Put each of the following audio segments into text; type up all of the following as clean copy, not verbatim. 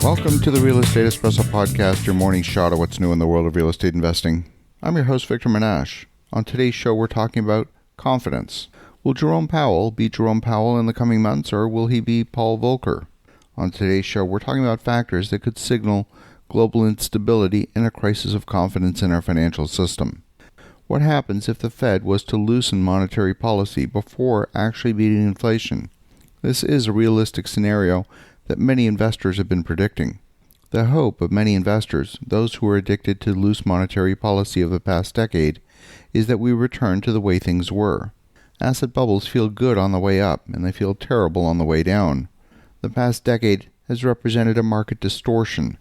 Welcome to the Real Estate Espresso Podcast, your morning shot of what's new in the world of real estate investing. I'm your host, Victor Menashe. On today's show, we're talking about confidence. Will Jerome Powell be Jerome Powell in the coming months, or will he be Paul Volcker? On today's show, we're talking about factors that could signal global instability and a crisis of confidence in our financial system. What happens if the Fed was to loosen monetary policy before actually beating inflation? This is a realistic scenario that many investors have been predicting. The hope of many investors, those who are addicted to loose monetary policy of the past decade, is that we return to the way things were. Asset bubbles feel good on the way up, and they feel terrible on the way down. The past decade has represented a market distortion.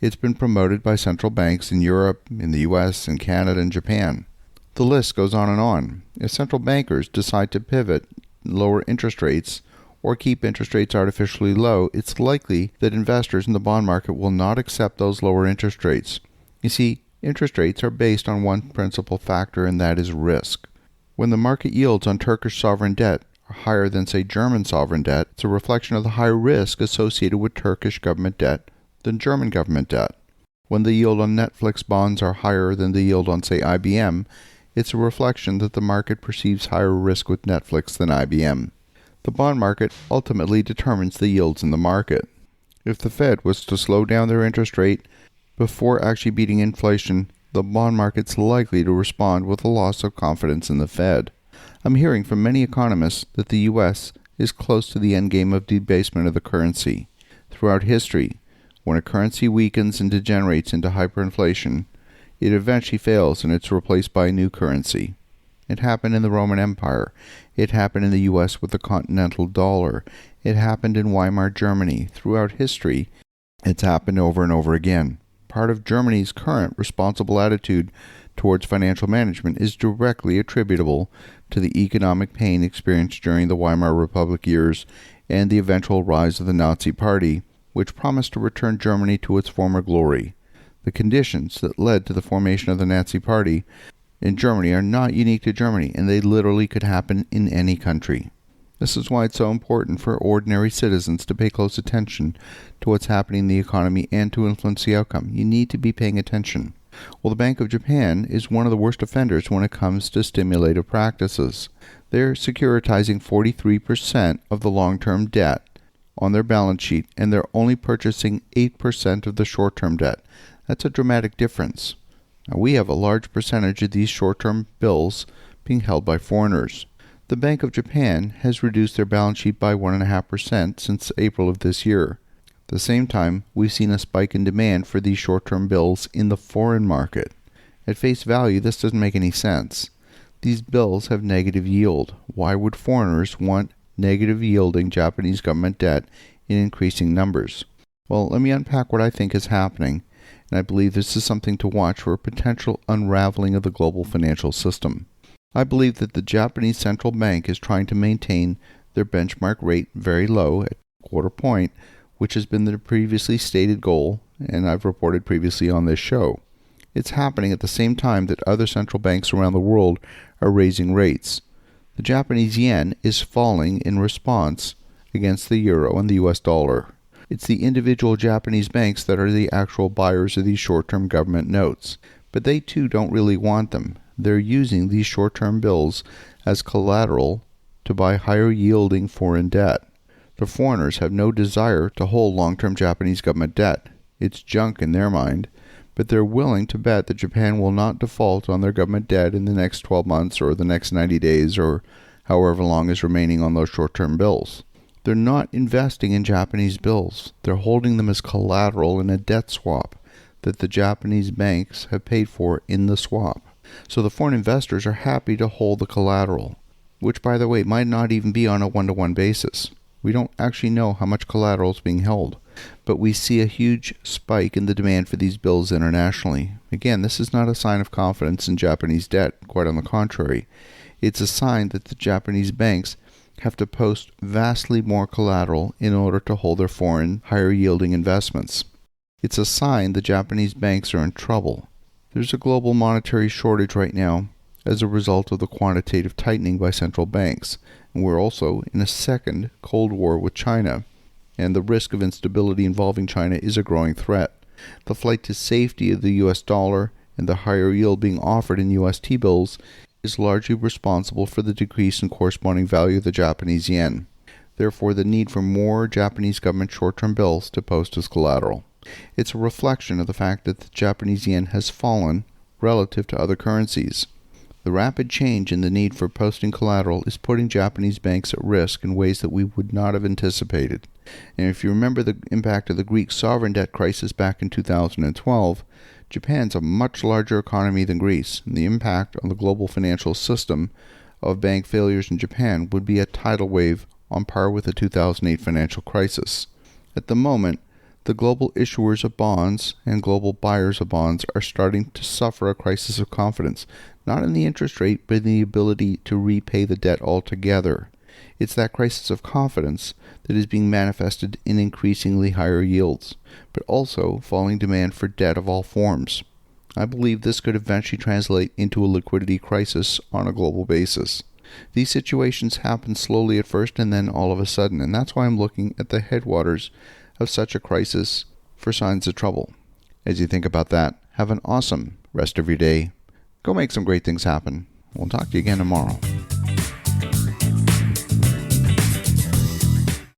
It's been promoted by central banks in Europe, in the US, and Canada, and Japan. The list goes on and on. If central bankers decide to pivot, lower interest rates, or keep interest rates artificially low, it's likely that investors in the bond market will not accept those lower interest rates. You see, interest rates are based on one principal factor, and that is risk. When the market yields on Turkish sovereign debt are higher than, say, German sovereign debt, it's a reflection of the high risk associated with Turkish government debt than German government debt. When the yield on Netflix bonds are higher than the yield on, say, IBM, it's a reflection that the market perceives higher risk with Netflix than IBM. The bond market ultimately determines the yields in the market. If the Fed was to slow down their interest rate before actually beating inflation, the bond market's likely to respond with a loss of confidence in the Fed. I'm hearing from many economists that the U.S. is close to the endgame of debasement of the currency. Throughout history, when a currency weakens and degenerates into hyperinflation, it eventually fails and it's replaced by a new currency. It happened in the Roman Empire. It happened in the U.S. with the continental dollar. It happened in Weimar Germany. Throughout history, it's happened over and over again. Part of Germany's current responsible attitude towards financial management is directly attributable to the economic pain experienced during the Weimar Republic years and the eventual rise of the Nazi Party, which promised to return Germany to its former glory. The conditions that led to the formation of the Nazi Party in Germany are not unique to Germany, and they literally could happen in any country. This is why it's so important for ordinary citizens to pay close attention to what's happening in the economy and to influence the outcome. You need to be paying attention. Well, the Bank of Japan is one of the worst offenders when it comes to stimulative practices. They're securitizing 43% of the long-term debt on their balance sheet, and they're only purchasing 8% of the short-term debt. That's a dramatic difference. Now, we have a large percentage of these short-term bills being held by foreigners. The Bank of Japan has reduced their balance sheet by 1.5% since April of this year. At the same time, we've seen a spike in demand for these short-term bills in the foreign market. At face value, this doesn't make any sense. These bills have negative yield. Why would foreigners want negative yielding Japanese government debt in increasing numbers? Well, let me unpack what I think is happening, and I believe this is something to watch for a potential unraveling of the global financial system. I believe that the Japanese central bank is trying to maintain their benchmark rate very low at quarter point, which has been their previously stated goal, and I've reported previously on this show. It's happening at the same time that other central banks around the world are raising rates. The Japanese yen is falling in response against the euro and the US dollar. It's the individual Japanese banks that are the actual buyers of these short-term government notes. But they too don't really want them. They're using these short-term bills as collateral to buy higher-yielding foreign debt. The foreigners have no desire to hold long-term Japanese government debt. It's junk in their mind, but they're willing to bet that Japan will not default on their government debt in the next 12 months or the next 90 days or however long is remaining on those short-term bills. They're not investing in Japanese bills. They're holding them as collateral in a debt swap that the Japanese banks have paid for in the swap. So the foreign investors are happy to hold the collateral, which, by the way, might not even be on a one-to-one basis. We don't actually know how much collateral is being held, but we see a huge spike in the demand for these bills internationally. Again, this is not a sign of confidence in Japanese debt. Quite on the contrary. It's a sign that the Japanese banks have to post vastly more collateral in order to hold their foreign, higher-yielding investments. It's a sign the Japanese banks are in trouble. There's a global monetary shortage right now as a result of the quantitative tightening by central banks, and we're also in a second Cold War with China. and the risk of instability involving China is a growing threat. The flight to safety of the US dollar and the higher yield being offered in US T-bills is largely responsible for the decrease in corresponding value of the Japanese yen. Therefore, the need for more Japanese government short-term bills to post as collateral. It's a reflection of the fact that the Japanese yen has fallen relative to other currencies. The rapid change in the need for posting collateral is putting Japanese banks at risk in ways that we would not have anticipated. And if you remember the impact of the Greek sovereign debt crisis back in 2012, Japan's a much larger economy than Greece, and the impact on the global financial system of bank failures in Japan would be a tidal wave on par with the 2008 financial crisis. At the moment, the global issuers of bonds and global buyers of bonds are starting to suffer a crisis of confidence, not in the interest rate, but in the ability to repay the debt altogether. It's that crisis of confidence that is being manifested in increasingly higher yields, but also falling demand for debt of all forms. I believe this could eventually translate into a liquidity crisis on a global basis. These situations happen slowly at first and then all of a sudden, and that's why I'm looking at the headwaters of such a crisis for signs of trouble. As you think about that, have an awesome rest of your day. Go make some great things happen. We'll talk to you again tomorrow.